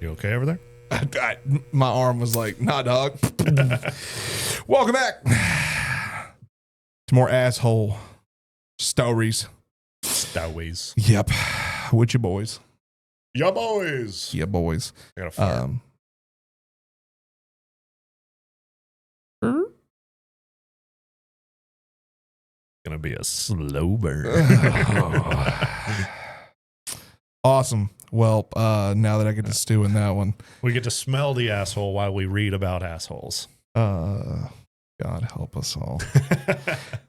You okay over there? My arm was like, nah, dog. Welcome back to more asshole stories. Stowaways. Yep. With your boys. Ya boys. Yeah, boys. I got a fart. Gonna be a slow burn. Awesome. Well, now that I get to stew in that one, We get to smell the asshole while we read about assholes. God help us all.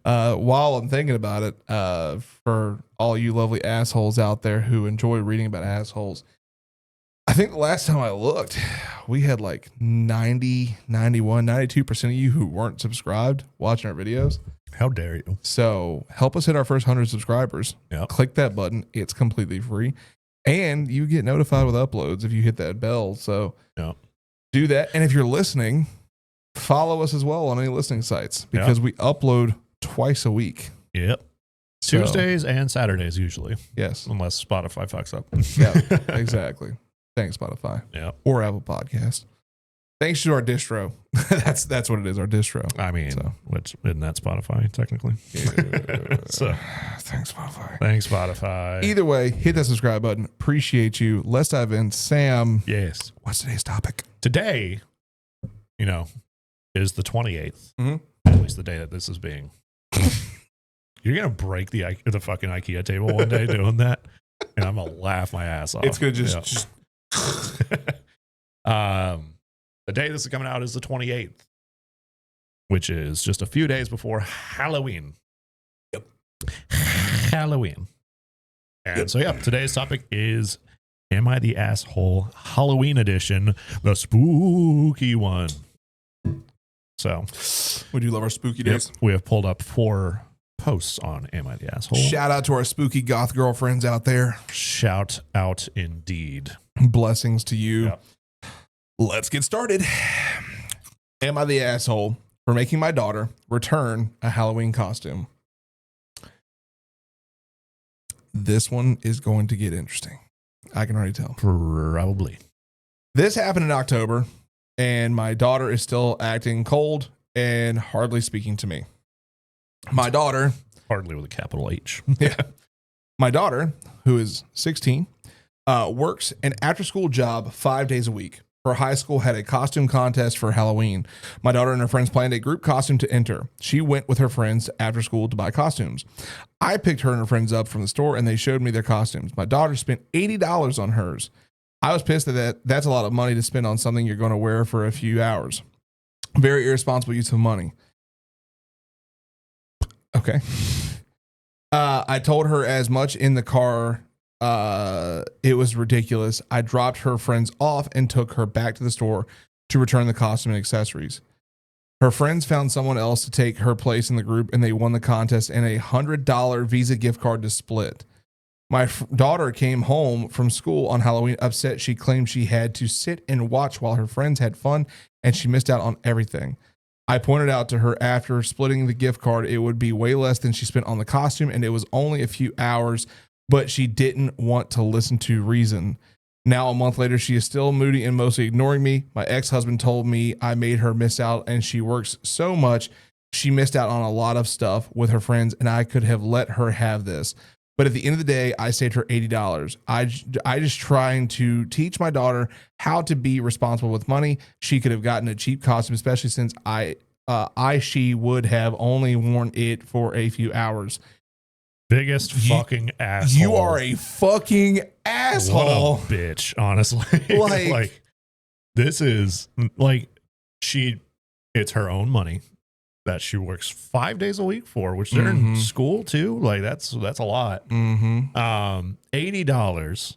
While I'm thinking about it, for all you lovely assholes out there who enjoy reading about assholes, I think the last time I looked, we had like 90, 91, 92% of you who weren't subscribed watching our videos. How dare you? So help us hit our first 100 subscribers. Yep. Click that button. It's completely free. And you get notified with uploads if you hit that bell. So Yep. do that. And if you're listening, follow us as well on any listening sites because we upload twice a week. Yep. So, Tuesdays and Saturdays usually. yes. Unless Spotify fucks up. Yeah, exactly. Thanks, Spotify. Yeah. Or Apple Podcast. Thanks to our distro. that's what it is, our distro. I mean, So. which isn't that Spotify technically? So Thanks, Spotify. thanks, Spotify. Either way, hit that subscribe button. Appreciate you. Let's dive in. Sam, Yes. what's today's topic? Today, is the 28th. Mhm. At least the day that this is being. You're gonna break the fucking IKEA table one day doing that, and I'm gonna laugh my ass off. It's going to just The day this is coming out is the 28th, which is just a few days before Halloween. Yep. Halloween. And so, today's topic is Am I the Asshole Halloween edition, the spooky one. So, would you love our spooky days? we have pulled up 4 posts on Am I the Asshole? Shout out to our spooky goth girlfriends out there. Shout out indeed. Blessings to you. Yep. Let's get started. Am I the asshole for making my daughter return a Halloween costume? This one is going to get interesting. I can already tell. Probably. This happened in October, and my daughter is still acting cold and hardly speaking to me. My daughter, Hardly with a capital H. my daughter, who is 16, works an after-school job 5 days a week. Her high school had a costume contest for Halloween. My daughter and her friends planned a group costume to enter. She went with her friends after school to buy costumes. I picked her and her friends up from the store, and they showed me their costumes. My daughter spent $80 on hers. I was pissed at that's a lot of money to spend on something you're going to wear for a few hours. Very irresponsible use of money. Okay. I told her as much in the car. It was ridiculous. I dropped her friends off and took her back to the store to return the costume and accessories. Her friends found someone else to take her place in the group, and they won the contest and a $100 Visa gift card to split. My daughter came home from school on Halloween upset. She claimed she had to sit and watch while her friends had fun, and she missed out on everything. I pointed out to her after splitting the gift card, it would be way less than she spent on the costume, and it was only a few hours, but she didn't want to listen to reason. Now, a month later, she is still moody and mostly ignoring me. My ex-husband told me I made her miss out, and she works so much. She missed out on a lot of stuff with her friends, and I could have let her have this. But at the end of the day, I saved her $80. I just trying to teach my daughter how to be responsible with money. She could have gotten a cheap costume, especially since she would have only worn it for a few hours. Biggest fucking asshole. You are a fucking asshole. What a bitch, honestly. Like this is like it's her own money that she works 5 days a week for, which they're in school too. Like that's a lot. $80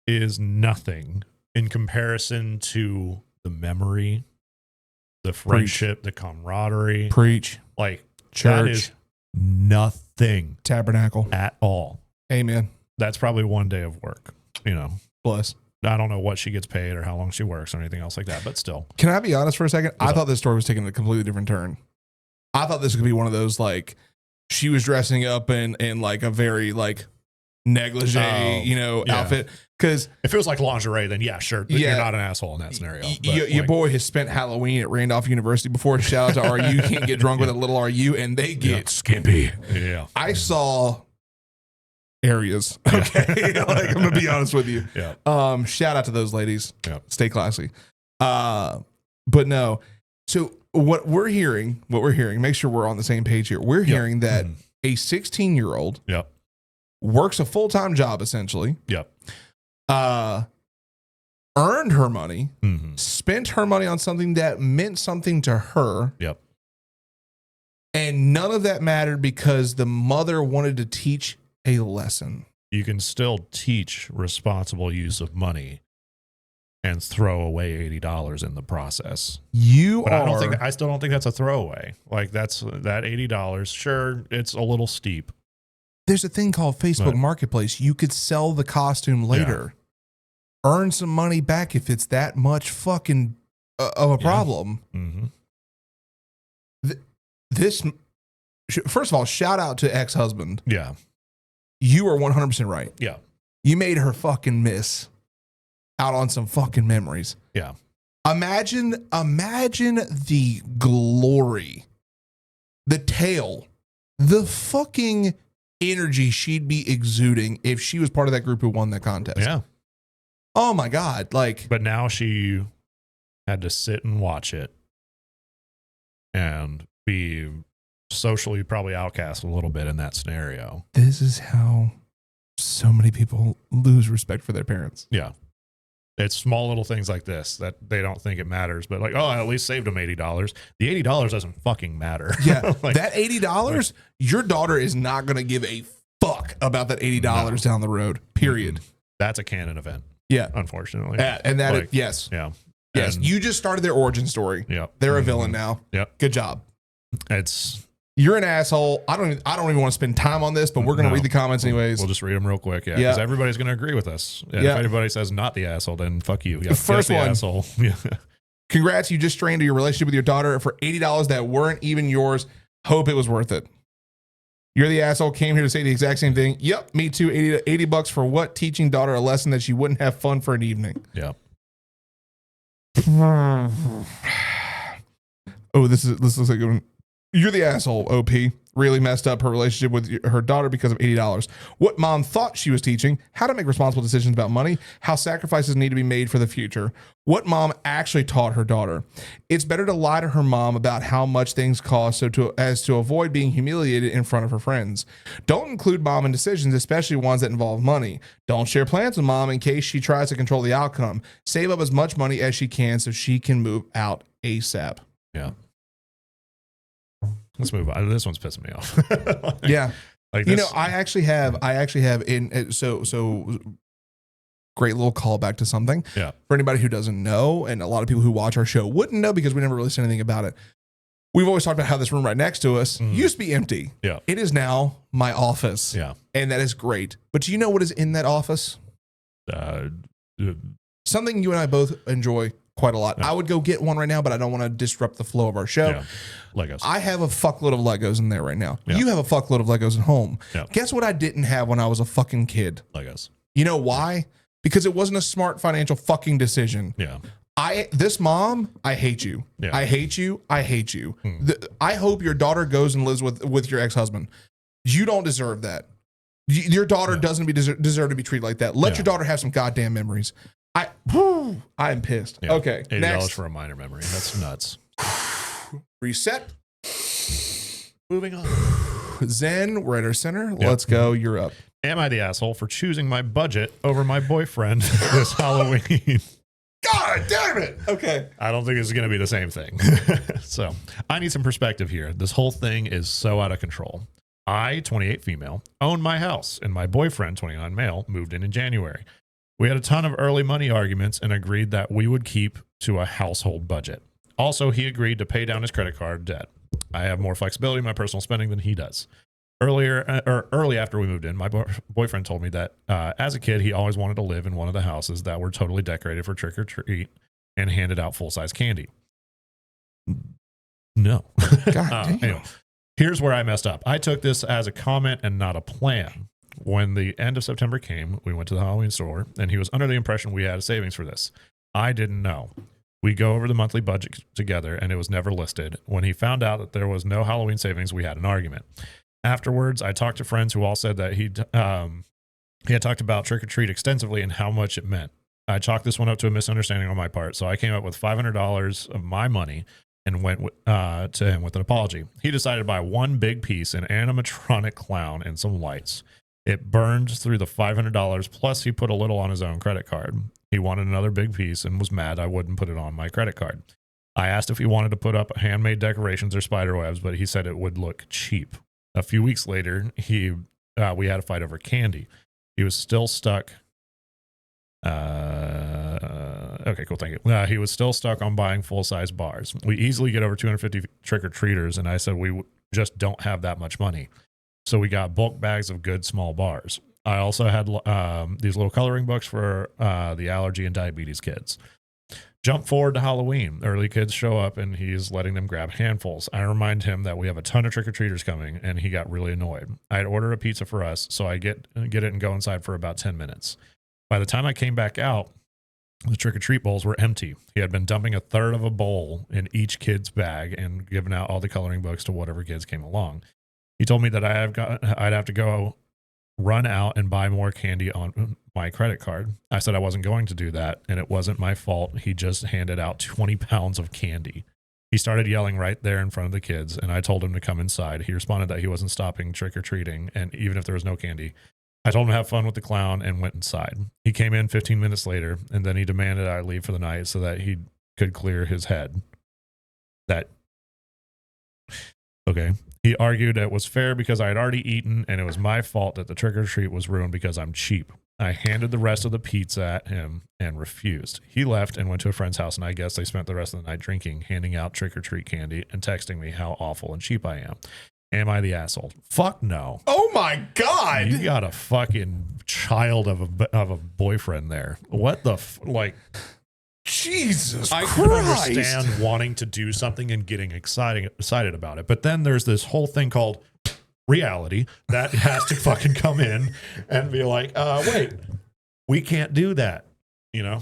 is nothing in comparison to the memory, the friendship, the camaraderie. Preach. Like Church. that is nothing Tabernacle. at all. Amen. That's probably one day of work, Bless. I don't know what she gets paid or how long she works or anything else like that, but still. Can I be honest for a second? I thought this story was taking a completely different turn. I thought this could be one of those, like, she was dressing up in like a very, like, negligee, outfit. Because if it was like lingerie, then yeah, sure. You're not an asshole in that scenario. Your boy has spent Halloween at Randolph University before. Shout out to RU. Can't get drunk with a little RU, and they get skimpy. Yeah. I saw areas. Okay. Like, I'm going to be honest with you. Yeah. Shout out to those ladies. Yeah. Stay classy. But no. So what we're hearing, make sure we're on the same page here. We're hearing that a 16-year-old Yep. works a full-time job, essentially. Yep. Earned her money, spent her money on something that meant something to her. Yep. And none of that mattered because the mother wanted to teach a lesson. You can still teach responsible use of money and throw away $80 in the process. I still don't think that's a throwaway. Like that $80. Sure, it's a little steep. There's a thing called Facebook Marketplace. You could sell the costume later, earn some money back if it's that much fucking of a problem. This, first of all, shout out to ex-husband. Yeah. You are 100% right. Yeah. You made her fucking miss out on some fucking memories. Yeah. Imagine the glory, the tale, the fucking energy she'd be exuding if she was part of that group who won that contest. Yeah. Oh my God. But now she had to sit and watch it and be socially probably outcast a little bit in that scenario. This is how so many people lose respect for their parents. Yeah. It's small little things like this that they don't think it matters, but I at least saved them $80. The $80 doesn't fucking matter. Yeah. That $80, your daughter is not going to give a fuck about that $80 down the road, period. That's a canon event. Yeah. Unfortunately. And that, yes. Yeah. Yes. You just started their origin story. Yeah. They're a villain now. Yep. Good job. You're an asshole. I don't even want to spend time on this, but we're going to read the comments anyways. We'll just read them real quick. Yeah. Because everybody's going to agree with us. And if anybody says not the asshole, then fuck you. Yeah. First one. Asshole. Yeah. Congrats. You just strained your relationship with your daughter for $80 that weren't even yours. Hope it was worth it. You're the asshole. Came here to say the exact same thing. Yep. Me too. $80 for what? Teaching daughter a lesson that she wouldn't have fun for an evening. Yeah. Oh, this looks like you're the asshole, OP. Really messed up her relationship with her daughter because of $80. What mom thought she was teaching, how to make responsible decisions about money, how sacrifices need to be made for the future. What mom actually taught her daughter. It's better to lie to her mom about how much things cost as to avoid being humiliated in front of her friends. Don't include mom in decisions, especially ones that involve money. Don't share plans with mom in case she tries to control the outcome. Save up as much money as she can so she can move out ASAP. Yeah. Let's move on. This one's pissing me off. Yeah. Like this. I actually have so great little callback to something. Yeah. For anybody who doesn't know, and a lot of people who watch our show wouldn't know because we never really said anything about it. We've always talked about how this room right next to us used to be empty. Yeah. It is now my office. Yeah. And that is great. But do you know what is in that office? Something you and I both enjoy quite a lot. Yeah. I would go get one right now, but I don't want to disrupt the flow of our show. Yeah. Legos. I have a fuckload of Legos in there right now. Yeah. You have a fuckload of Legos at home. Yeah. Guess what I didn't have when I was a fucking kid? Legos. You know why? Because it wasn't a smart financial fucking decision. Yeah. This mom, I hate you. Yeah. I hate you. I hate you. I hope your daughter goes and lives with your ex-husband. You don't deserve that. Your daughter doesn't deserve to be treated like that. Let your daughter have some goddamn memories. I am pissed. Yeah. Okay. $80 next. for a minor memory. That's nuts. Reset. Moving on. Zen, we're at our center. Yep. Let's go. You're up. Am I the asshole for choosing my budget over my boyfriend this Halloween? God damn it. Okay. I don't think it's going to be the same thing. So I need some perspective here. This whole thing is so out of control. I, 28 female, own my house, and my boyfriend, 29 male, moved in January. We had a ton of early money arguments and agreed that we would keep to a household budget. Also, he agreed to pay down his credit card debt. I have more flexibility in my personal spending than he does. Early after we moved in, my boyfriend told me that as a kid, he always wanted to live in one of the houses that were totally decorated for trick or treat and handed out full-size candy. No. God damn. Anyway, here's where I messed up. I took this as a comment and not a plan. When the end of September came, we went to the Halloween store, and he was under the impression we had a savings for this. I didn't know. We go over the monthly budget together, and it was never listed. When he found out that there was no Halloween savings, we had an argument. Afterwards, I talked to friends who all said that he had talked about trick or treat extensively and how much it meant. I chalked this one up to a misunderstanding on my part, so I came up with $500 of my money and went to him with an apology. He decided to buy one big piece, an animatronic clown and some lights. It burned through the $500, plus he put a little on his own credit card. He wanted another big piece and was mad I wouldn't put it on my credit card. I asked if he wanted to put up handmade decorations or spider webs, but he said it would look cheap. A few weeks later, we had a fight over candy. He was still stuck. Okay, cool. Thank you. He was still stuck on buying full-size bars. We easily get over 250 trick-or-treaters, and I said we just don't have that much money. So we got bulk bags of good small bars. I also had these little coloring books for the allergy and diabetes kids. Jump forward to Halloween. Early kids show up, and he's letting them grab handfuls. I remind him that we have a ton of trick-or-treaters coming, and he got really annoyed. I had ordered a pizza for us, so I get it and go inside for about 10 minutes. By the time I came back out, the trick-or-treat bowls were empty. He had been dumping a third of a bowl in each kid's bag and giving out all the coloring books to whatever kids came along. He told me that I'd have to go run out and buy more candy on my credit card. I said I wasn't going to do that, and it wasn't my fault. He just handed out 20 pounds of candy. He started yelling right there in front of the kids, and I told him to come inside. He responded that he wasn't stopping trick-or-treating, and even if there was no candy. I told him to have fun with the clown and went inside. He came in 15 minutes later, and then he demanded I leave for the night so that he could clear his head. Okay. He argued it was fair because I had already eaten, and it was my fault that the trick-or-treat was ruined because I'm cheap. I handed the rest of the pizza at him and refused. He left and went to a friend's house, and I guess they spent the rest of the night drinking, handing out trick-or-treat candy, and texting me how awful and cheap I am. Am I the asshole? Fuck no. Oh my God. You got a fucking child of a boyfriend there. What the Jesus I Christ. can understand wanting to do something and getting excited about it. But then there's this whole thing called reality that has to fucking come in and be like, wait, we can't do that. You know,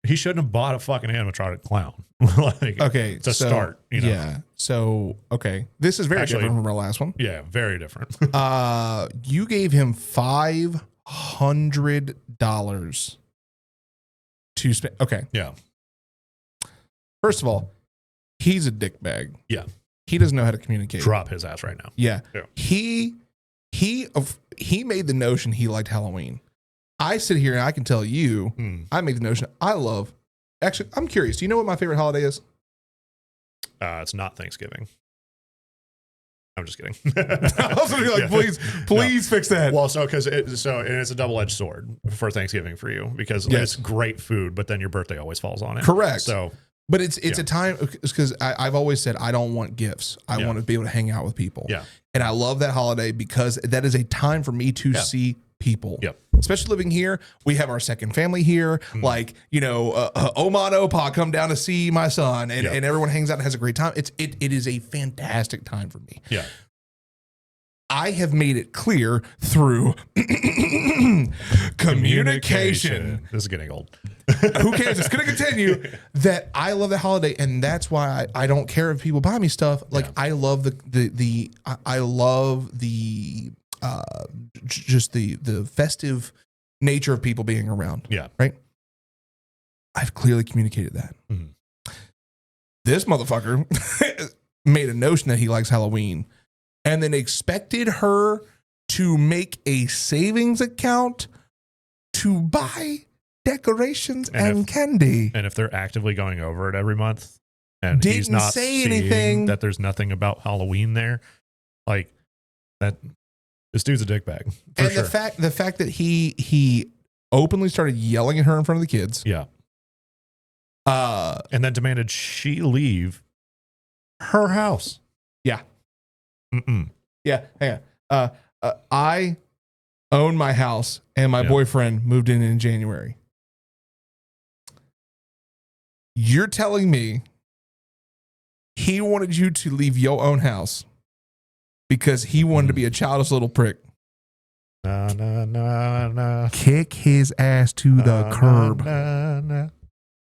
he shouldn't have bought a fucking animatronic clown. Okay. To start, you know? Yeah. So, okay. This is very different from our last one. Yeah, very different. You gave him $500 to spend. Okay. Yeah. First of all, he's a dickbag. Yeah. He doesn't know how to communicate. Drop his ass right now. Yeah. Yeah. He made the notion he liked Halloween. I sit here and I can tell you, I made the notion actually, I'm curious. Do you know what my favorite holiday is? It's not Thanksgiving. I'm just kidding. I was gonna be like, please fix that. Well, it's a double-edged sword for Thanksgiving for you because it's great food, but then your birthday always falls on it. Correct. So, but it's a time because I've always said I don't want gifts. I want to be able to hang out with people. Yeah. And I love that holiday because that is a time for me to see people. Yep. Especially living here, we have our second family here. Like, Oma and Opa come down to see my son, and everyone hangs out and has a great time. It is a fantastic time for me. Yeah. I have made it clear through communication. This is getting old. Who cares? It's going to continue. That I love the holiday, and that's why I don't care if people buy me stuff. Like I love just the festive nature of people being around. Yeah. Right. I've clearly communicated that. This motherfucker made a notion that he likes Halloween and then expected her to make a savings account to buy decorations and candy. And if they're actively going over it every month and didn't he's not say seeing anything, that there's nothing about Halloween there, like that, this dude's a dickbag. And sure. the fact that he openly started yelling at her in front of the kids. Yeah. And then demanded she leave her house. Yeah. Yeah. Hang on. I own my house and my boyfriend moved in January. You're telling me he wanted you to leave your own house because he wanted to be a childish little prick? Na, na, na, na. Kick his ass to the Na, curb. na, na.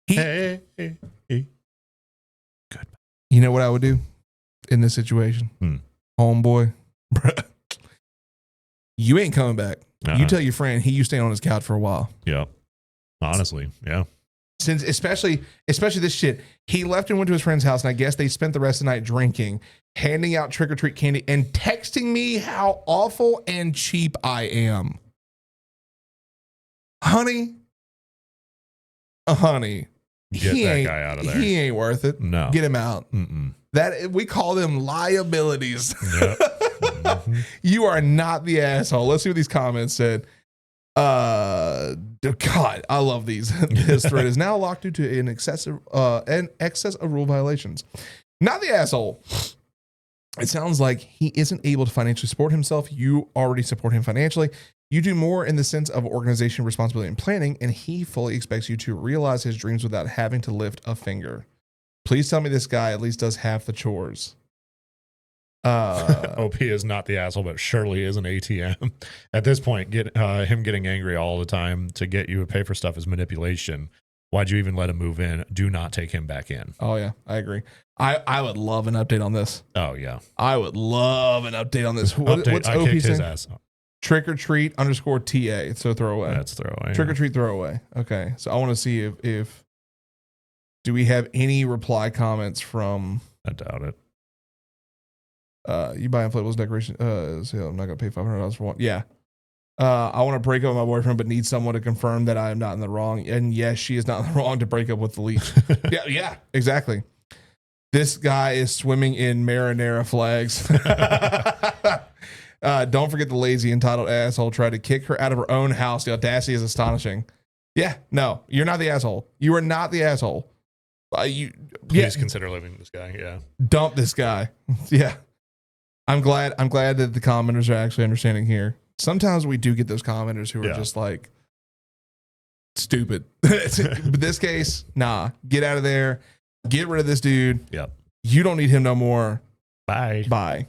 He- Hey, hey, hey. You know what I would do in this situation? Homeboy, bruh, you ain't coming back. You tell your friend you staying on his couch for a while. Yeah. Honestly, yeah. Since especially this shit, he left and went to his friend's house, and I guess they spent the rest of the night drinking, handing out trick or treat candy, and texting me how awful and cheap I am. Honey, Get that guy out of there. He ain't worth it. No. Get him out. That we call them liabilities. Yep. Mm-hmm. You are not the asshole. Let's see what these comments said. God, I love these. This thread is now locked due to an excess of rule violations. Not the asshole. It sounds like he isn't able to financially support himself. You already support him financially. You do more in the sense of organization, responsibility, and planning, and he fully expects you to realize his dreams without having to lift a finger. Please tell me this guy at least does half the chores. OP is not the asshole, but surely is an ATM. At this point, him getting angry all the time to get you to pay for stuff is manipulation. Why'd you even let him move in? Do not take him back in. Oh, yeah, I agree. I would love an update on this. Oh, yeah. I would love an update on this. What's I OP kicked his saying? ass. Trick or treat _TA. So throwaway. That's throwaway. Trick or treat throwaway. Okay. So I want to see if do we have any reply comments from I doubt it. You buy inflatables decoration. So I'm not gonna pay $500 for one. Yeah. I want to break up with my boyfriend, but need someone to confirm that I am not in the wrong. And yes, she is not in the wrong to break up with the leech. yeah, exactly. This guy is swimming in marinara flags. Don't forget the lazy, entitled asshole tried to kick her out of her own house. The audacity is astonishing. Yeah, no, you're not the asshole. You are not the asshole. Please consider living with this guy. Yeah. Dump this guy. Yeah. I'm glad that the commenters are actually understanding here. Sometimes we do get those commenters who are just like stupid. But this case, nah, get out of there. Get rid of this dude. Yep. You don't need him no more. Bye. Bye.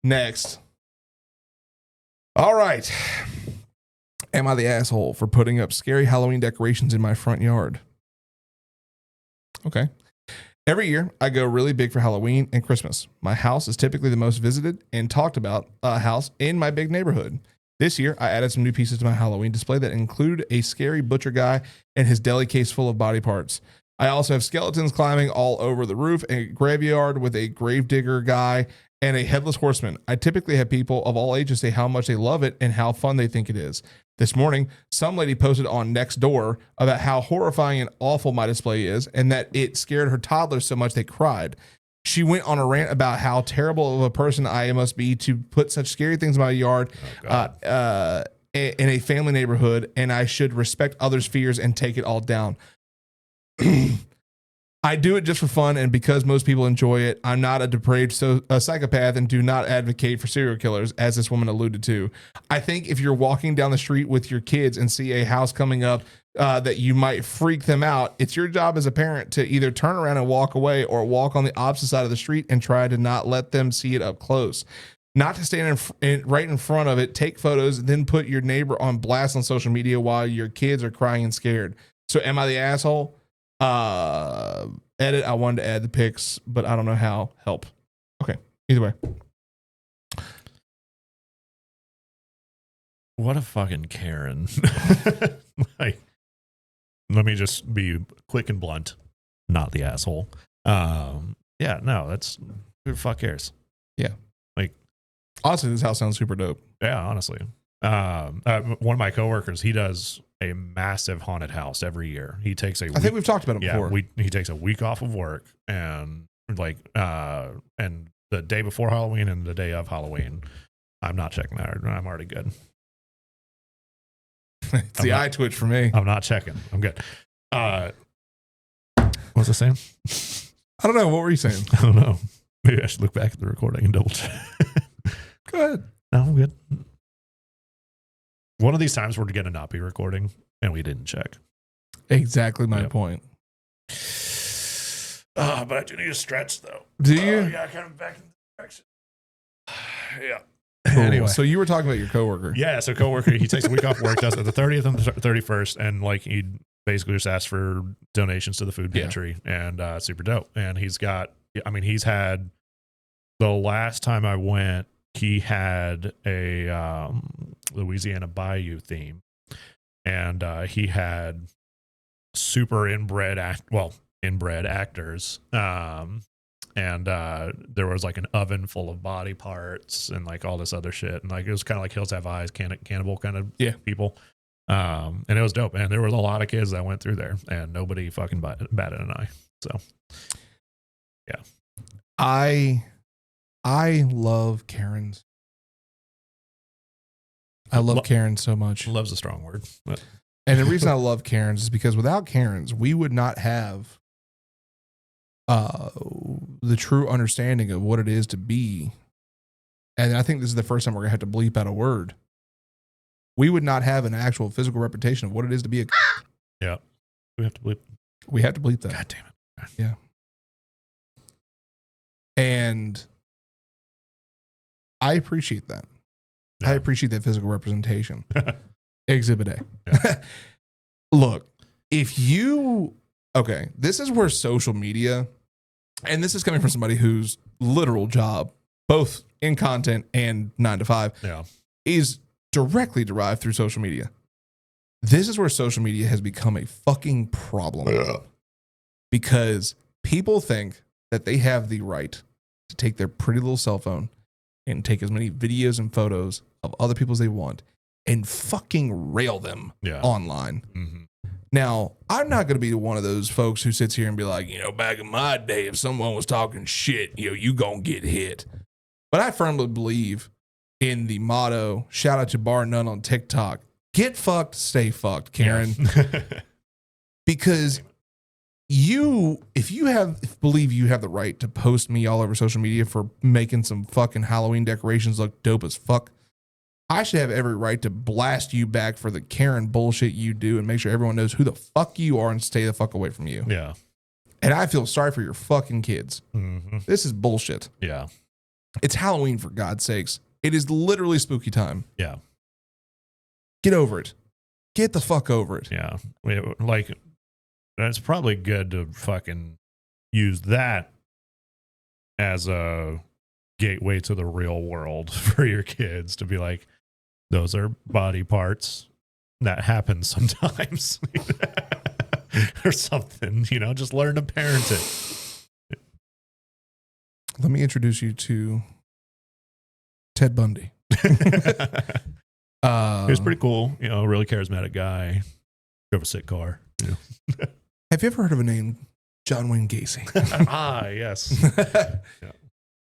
Next. All right. Am I the asshole for putting up scary Halloween decorations in my front yard? Okay. Every year, I go really big for Halloween and Christmas. My house is typically the most visited and talked about house in my big neighborhood. This year, I added some new pieces to my Halloween display that include a scary butcher guy and his deli case full of body parts. I also have skeletons climbing all over the roof, a graveyard with a gravedigger guy, and a headless horseman. I typically have people of all ages say how much they love it and how fun they think it is. This morning, some lady posted on Nextdoor about how horrifying and awful my display is and that it scared her toddlers so much they cried. She went on a rant about how terrible of a person I must be to put such scary things in my yard in a family neighborhood, and I should respect others' fears and take it all down. I do it just for fun and because most people enjoy it. I'm not a depraved psychopath and do not advocate for serial killers, as this woman alluded to. I think if you're walking down the street with your kids and see a house coming up that you might freak them out, it's your job as a parent to either turn around and walk away or walk on the opposite side of the street and try to not let them see it up close. Not to stand right in front of it, take photos, and then put your neighbor on blast on social media while your kids are crying and scared. So am I the asshole? Edit. I wanted to add the pics, but I don't know how. Help. Okay. Either way. What a fucking Karen. Like, let me just be quick and blunt. Not the asshole. Yeah, no, that's who the fuck cares? Yeah. Like, honestly, this house sounds super dope. Yeah, honestly. One of my coworkers, he does a massive haunted house every year. He takes a week, I think we've talked about it before. He takes a week off of work and and the day before Halloween and the day of Halloween. I'm not checking that. I'm already good. It's the eye twitch for me. I'm not checking. I'm good. What's I saying? I don't know. What were you saying? I don't know. Maybe I should look back at the recording and double check. Go ahead. No, I'm good. One of these times we're going to not be recording and we didn't check. Exactly my point. But I do need a stretch though. Do you? Yeah, kind of back in the direction. Yeah. Anyway, So you were talking about your coworker. yeah. So coworker, he takes a week off work, does it the 30th and the 31st, and like he basically just asks for donations to the food pantry, and super dope. And he's got, I mean, he's had the last time I went, he had a Louisiana Bayou theme, and he had super inbred actors. And there was like an oven full of body parts and like all this other shit. And like it was kind of like Hills Have Eyes, cannibal kind of people. And it was dope. And there was a lot of kids that went through there and nobody fucking batted an eye. So, yeah. I love Karens. I love Karens so much. Love's a strong word. But. And the reason I love Karens is because without Karens, we would not have the true understanding of what it is to be. And I think this is the first time we're going to have to bleep out a word. We would not have an actual physical representation of what it is to be a. Yeah. We have to bleep. We have to bleep that. God damn it. Yeah. And I appreciate that. Yeah. I appreciate that physical representation. Exhibit A. Yeah. Look, if you, okay, this is where social media, and this is coming from somebody whose literal job, both in content and 9 to 5, is directly derived through social media. This is where social media has become a fucking problem. Yeah. Because people think that they have the right to take their pretty little cell phone and take as many videos and photos of other people as they want and fucking rail them online. Mm-hmm. Now, I'm not going to be one of those folks who sits here and be like, you know, back in my day, if someone was talking shit, you know, you going to get hit. But I firmly believe in the motto, shout out to Bar None on TikTok, get fucked, stay fucked, Karen. Yeah. Because if you believe you have the right to post me all over social media for making some fucking Halloween decorations look dope as fuck, I should have every right to blast you back for the Karen bullshit you do and make sure everyone knows who the fuck you are and stay the fuck away from you. Yeah. And I feel sorry for your fucking kids. Mm-hmm. This is bullshit. Yeah. It's Halloween, for God's sakes. It is literally spooky time. Yeah. Get over it. Get the fuck over it. Yeah. Like, it's probably good to fucking use that as a gateway to the real world for your kids to be like, those are body parts that happen sometimes or something, you know, just learn to parent it. Let me introduce you to Ted Bundy. He was pretty cool, you know, really charismatic guy. Drove a sick car. You know. Have you ever heard of a name, John Wayne Gacy? Yes. Yeah.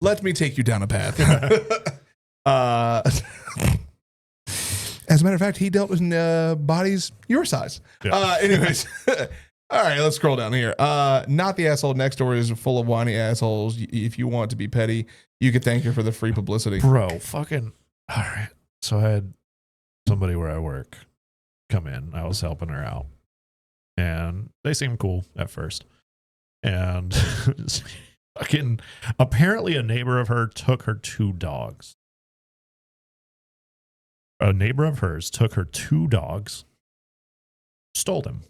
Let me take you down a path. As a matter of fact, he dealt with bodies your size. Yeah. Anyways, all right, let's scroll down here. Not the asshole next door is full of whiny assholes. If you want to be petty, you could thank her for the free publicity. Bro, fucking, all right. So I had somebody where I work come in. I was helping her out. And they seemed cool at first. And fucking, apparently a neighbor of her took her 2 dogs. A neighbor of hers took her 2 dogs, stole them.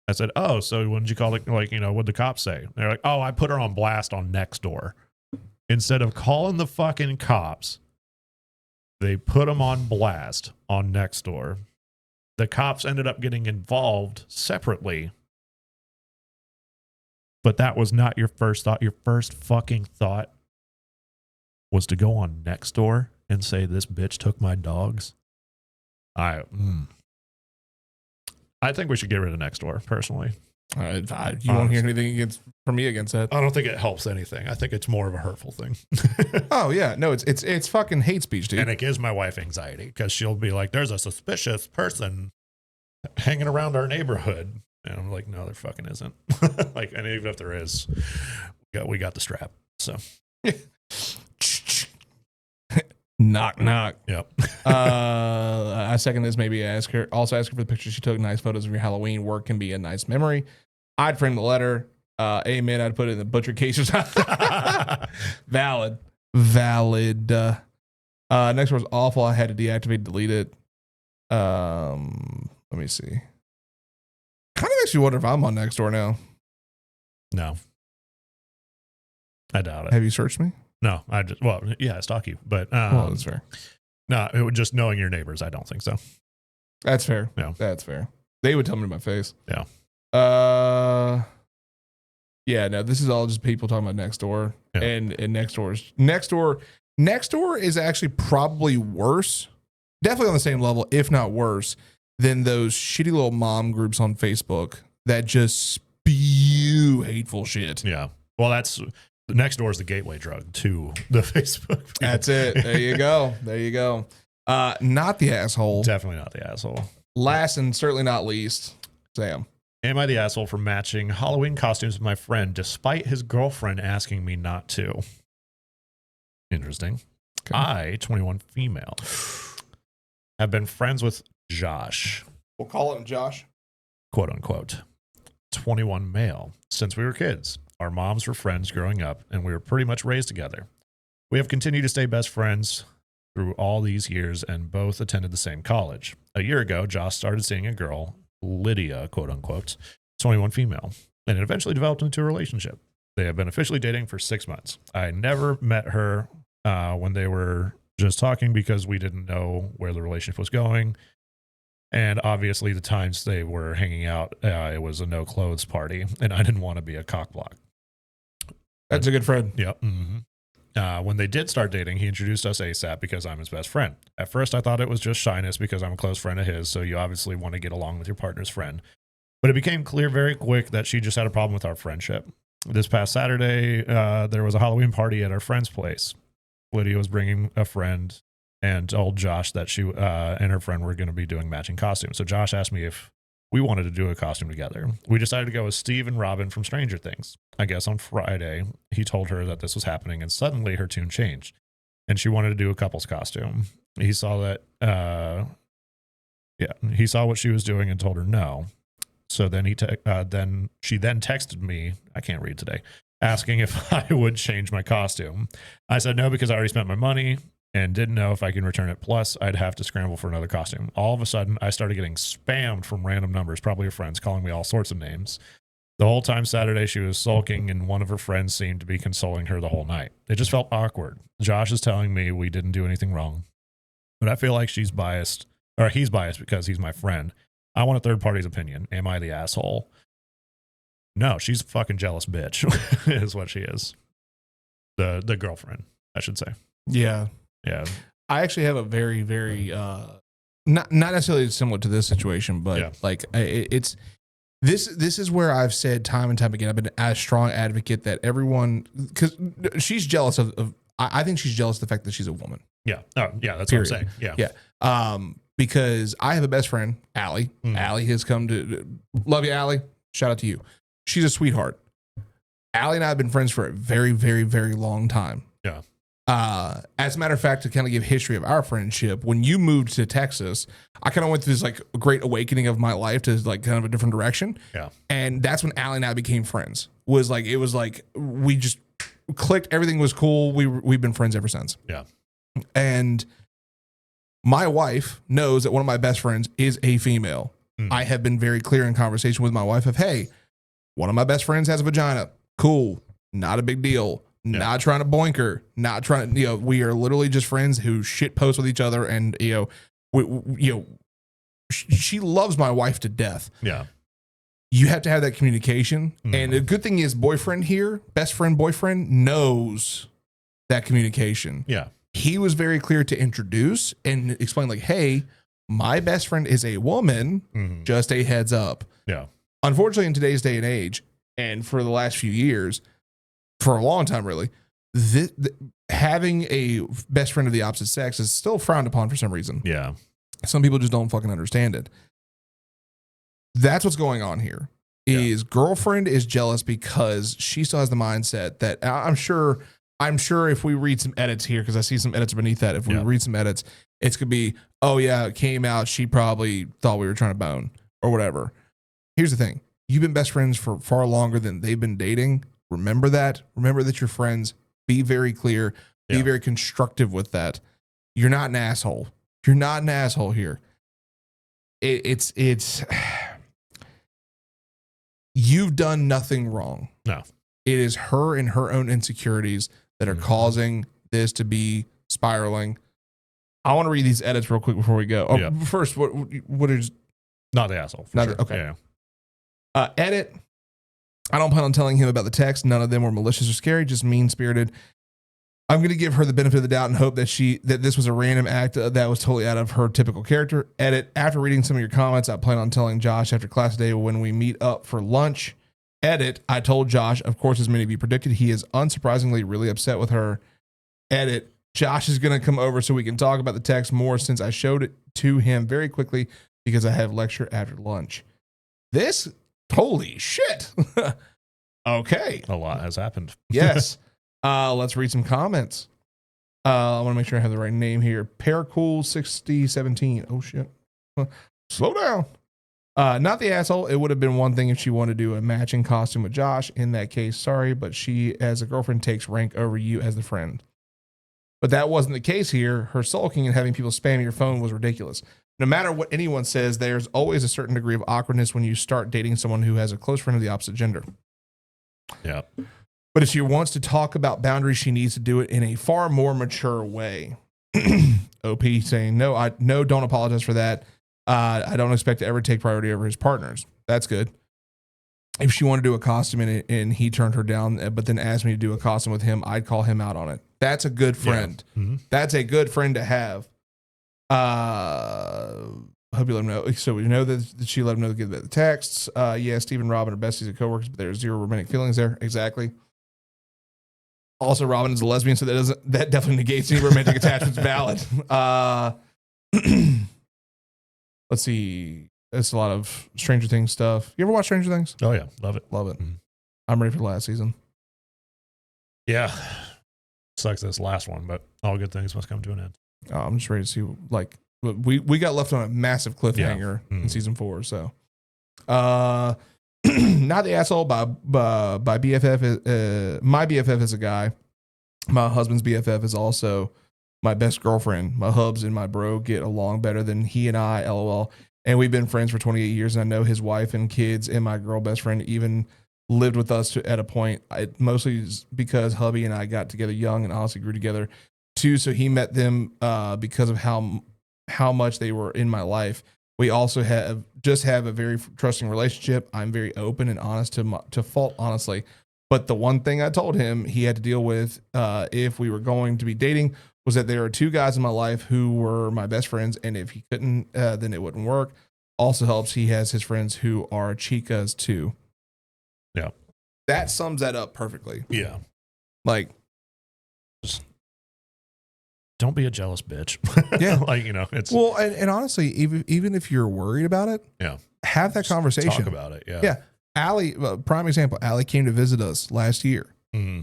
I said, oh, so when did you call it? Like, you know, what'd the cops say? They're like, oh, I put her on blast on Nextdoor. Instead of calling the fucking cops, they put them on blast on Nextdoor. The cops ended up getting involved separately. But that was not your first thought. Your first fucking thought was to go on Nextdoor and say, this bitch took my dogs. I think we should get rid of Nextdoor, personally. You won't hear anything from me against that. I don't think it helps anything. I think it's more of a hurtful thing. Oh, yeah. No, it's fucking hate speech, dude. And it gives my wife anxiety because she'll be like, there's a suspicious person hanging around our neighborhood. And I'm like, no, there fucking isn't. Like, and even if there is, we got the strap. So, knock, knock. Yep. I second this. Maybe ask her for the pictures she took. Nice photos of your Halloween work can be a nice memory. I'd frame the letter. Amen. I'd put it in the butcher case or something. Valid. Next door was awful. I had to deactivate, delete it. Let me see. Kind of makes me wonder if I'm on Nextdoor now. No. I doubt it. Have you searched me? No, I stalk you, but Well, that's fair. no, it would just knowing your neighbors. I don't think so. That's fair. Yeah. That's fair. They would tell me to my face. Yeah. Yeah, no, this is all just people talking about Nextdoor. Yeah. And Nextdoor is actually probably worse. Definitely on the same level, if not worse, than those shitty little mom groups on Facebook that just spew hateful shit. Yeah. Well, the Nextdoor is the gateway drug to the Facebook. That's it. There you go. There you go. Not the asshole. Definitely not the asshole. Last and certainly not least, Sam. Am I the asshole for matching Halloween costumes with my friend despite his girlfriend asking me not to? Interesting. Okay. I, 21 female, have been friends with Josh, We'll call him Josh. quote unquote, 21 male, since we were kids. Our moms were friends growing up, and we were pretty much raised together. We have continued to stay best friends through all these years and both attended the same college. A year ago, Josh started seeing a girl, Lydia, quote unquote, 21 female, and it eventually developed into a relationship. They have been officially dating for 6 months. I never met her when they were just talking because we didn't know where the relationship was going. And obviously the times they were hanging out, it was a no clothes party and I didn't want to be a cockblock. That's a good friend. Yep. Mm-hmm. When they did start dating, he introduced us ASAP because I'm his best friend. At first, I thought it was just shyness because I'm a close friend of his, so you obviously want to get along with your partner's friend. But it became clear very quick that she just had a problem with our friendship. This past Saturday, there was a Halloween party at our friend's place. Lydia was bringing a friend and told Josh that she and her friend were going to be doing matching costumes. So Josh asked me if we wanted to do a costume together. We decided to go with Steve and Robin from Stranger Things. I guess on Friday, he told her that this was happening, and suddenly her tune changed, and she wanted to do a couple's costume. He saw that, he saw what she was doing and told her no. So then she texted me, I can't read today, asking if I would change my costume. I said no because I already spent my money and didn't know if I can return it. Plus, I'd have to scramble for another costume. All of a sudden, I started getting spammed from random numbers, probably her friends, calling me all sorts of names. The whole time Saturday, she was sulking, and one of her friends seemed to be consoling her the whole night. It just felt awkward. Josh is telling me we didn't do anything wrong, but I feel like he's biased because he's my friend. I want a third party's opinion. Am I the asshole? No, she's a fucking jealous bitch, is what she is. The girlfriend, I should say. Yeah. Yeah. I actually have a very, very, not necessarily similar to this situation, but it's, this is where I've said time and time again, I've been a strong advocate that everyone, because she's jealous of, I think she's jealous of the fact that she's a woman. Yeah. Oh, yeah. That's Period. what I'm saying. Yeah. Yeah. Because I have a best friend, Allie. Allie has come to, love you, Allie. Shout out to you. She's a sweetheart. Allie and I have been friends for a very, very, very long time. Yeah. As a matter of fact, to kind of give history of our friendship, when you moved to Texas, I kind of went through this like great awakening of my life to like kind of a different direction. Yeah. And that's when Allie and I became friends. It was like we just clicked. Everything was cool. We've been friends ever since. Yeah. And my wife knows that one of my best friends is a female. I have been very clear in conversation with my wife of, hey, one of my best friends has a vagina. Cool. Not a big deal. Yeah. Not trying to boink her. Not trying to, we are literally just friends who shit post with each other. And, she loves my wife to death. Yeah. You have to have that communication. And the good thing is boyfriend here, best friend, boyfriend knows that communication. Yeah. He was very clear to introduce and explain like, hey, my best friend is a woman, just a heads up. Yeah. Unfortunately, in today's day and age, and for the last few years, for a long time, really, having a best friend of the opposite sex is still frowned upon for some reason. Yeah. Some people just don't fucking understand it. That's what's going on here. Is girlfriend is jealous because she still has the mindset that I'm sure if we read some edits here, because I see some edits beneath that, if we read some edits, it's going to be, oh yeah, it came out, she probably thought we were trying to bone or whatever. Here's the thing. You've been best friends for far longer than they've been dating. Remember that. Remember that you're friends. Be very clear. Be very constructive with that. You're not an asshole. You're not an asshole here. It's you've done nothing wrong. No. It is her and her own insecurities that are causing this to be spiraling. I want to read these edits real quick before we go. First, what is not the asshole? Okay. Edit. I don't plan on telling him about the text. None of them were malicious or scary, just mean-spirited. I'm going to give her the benefit of the doubt and hope that this was a random act that was totally out of her typical character. Edit. After reading some of your comments, I plan on telling Josh after class today when we meet up for lunch. Edit. I told Josh, of course, as many of you predicted, he is unsurprisingly really upset with her. Edit. Josh is going to come over so we can talk about the text more since I showed it to him very quickly because I have lecture after lunch. This, holy shit. Okay. A lot has happened. Yes. Let's read some comments. I want to make sure I have the right name here. Paracool6017. Oh shit. Slow down. Not the asshole. It would have been one thing if she wanted to do a matching costume with Josh. In that case, sorry, but she as a girlfriend takes rank over you as the friend. But that wasn't the case here. Her sulking and having people spam your phone was ridiculous. No matter what anyone says, there's always a certain degree of awkwardness when you start dating someone who has a close friend of the opposite gender. Yeah. But if she wants to talk about boundaries, she needs to do it in a far more mature way. OP saying, no, don't apologize for that. I don't expect to ever take priority over his partners. That's good. If she wanted to do a costume and he turned her down, but then asked me to do a costume with him, I'd call him out on it. That's a good friend. Yeah. Mm-hmm. That's a good friend to have. Hope you let him know. So we know that she let him know to get the texts. Yeah, Steve and Robin are besties and coworkers, but there's zero romantic feelings there. Exactly. Also, Robin is a lesbian, so that definitely negates any romantic attachments. Valid. Let's see. It's a lot of Stranger Things stuff. You ever watch Stranger Things? Oh yeah, love it. Love it. Mm-hmm. I'm ready for the last season. Yeah, sucks this last one, but all good things must come to an end. I'm just ready to see. Like we got left on a massive cliffhanger in season 4. So, not the asshole by BFF. My BFF is a guy. My husband's BFF is also my best girlfriend. My hubs and my bro get along better than he and I. LOL. And we've been friends for 28 years. And I know his wife and kids and my girl best friend even lived with us at a point. Mostly because hubby and I got together young and honestly grew together too. So he met them because of how much they were in my life. We also have a very trusting relationship. I'm very open and honest to fault, honestly. But the one thing I told him he had to deal with if we were going to be dating was that there are 2 guys in my life who were my best friends. And if he couldn't, then it wouldn't work. Also helps. He has his friends who are chicas too. Yeah. That sums that up perfectly. Yeah. Like, just don't be a jealous bitch. Yeah. Like, it's well, and honestly, even if you're worried about it, yeah, have that conversation. Talk about it. Yeah. Yeah. Allie, prime example, Allie came to visit us last year. Mm-hmm.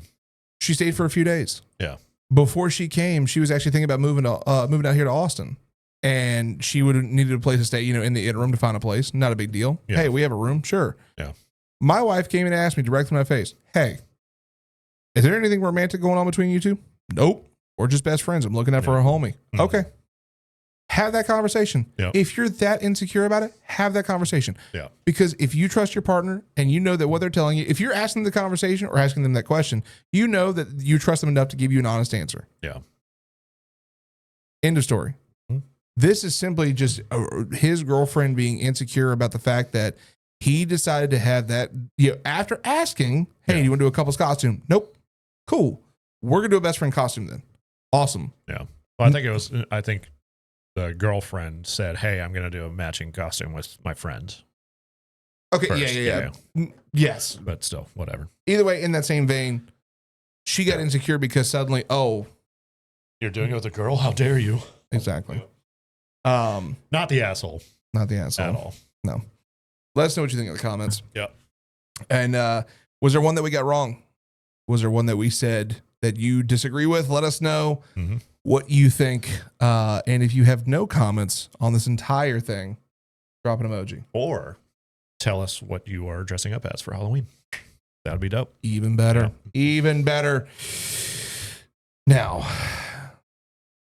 She stayed for a few days. Yeah. Before she came, she was actually thinking about moving out here to Austin, and she would have needed a place to stay, in the interim to find a place. Not a big deal. Yeah. Hey, we have a room. Sure. Yeah. My wife came and asked me directly in my face, hey, is there anything romantic going on between you two? Nope. We're just best friends. I'm looking out for a homie. Mm-hmm. Okay. Have that conversation. Yep. If you're that insecure about it, have that conversation. Yeah. Because if you trust your partner and you know that what they're telling you, if you're asking the conversation or asking them that question, you know that you trust them enough to give you an honest answer. Yeah. End of story. Mm-hmm. This is simply just his girlfriend being insecure about the fact that he decided to have that, after asking, hey, do you want to do a couple's costume? Nope. Cool. We're going to do a best friend costume then. Awesome. Yeah. Well, I think the girlfriend said, hey, I'm going to do a matching costume with my friends. Okay. First. Yeah. Yes. But still, whatever. Either way, in that same vein, she got insecure because suddenly, you're doing it with a girl? How dare you? Exactly. Not the asshole. Not the asshole. At all. No. Let us know what you think in the comments. Yep. And was there one that we got wrong? Was there one that we said that you disagree with? Let us know what you think. And if you have no comments on this entire thing, drop an emoji. Or tell us what you are dressing up as for Halloween. That would be dope. Even better. Yeah. Even better. Now,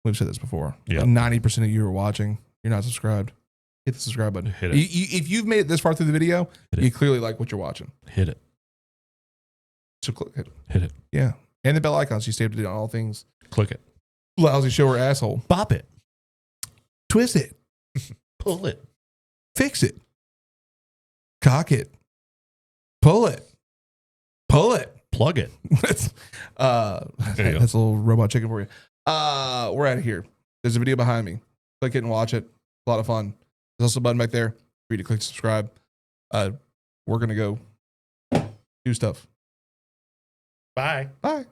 We've said this before. Yeah. 90% of you are watching. You're not subscribed. Hit the subscribe button. Hit it. If you've made it this far through the video, you clearly like what you're watching. Hit it. So click it. Hit it. Yeah. And the bell icon so you stay up to date on all things. Click it. Lousy show or asshole. Bop it. Twist it. Pull it. Fix it. Cock it. Pull it. Pull it. Plug it. That's a little robot chicken for you. We're out of here. There's a video behind me. Click it and watch it. A lot of fun. There's also a button back there for you to click subscribe. We're gonna go do stuff. Bye. Bye.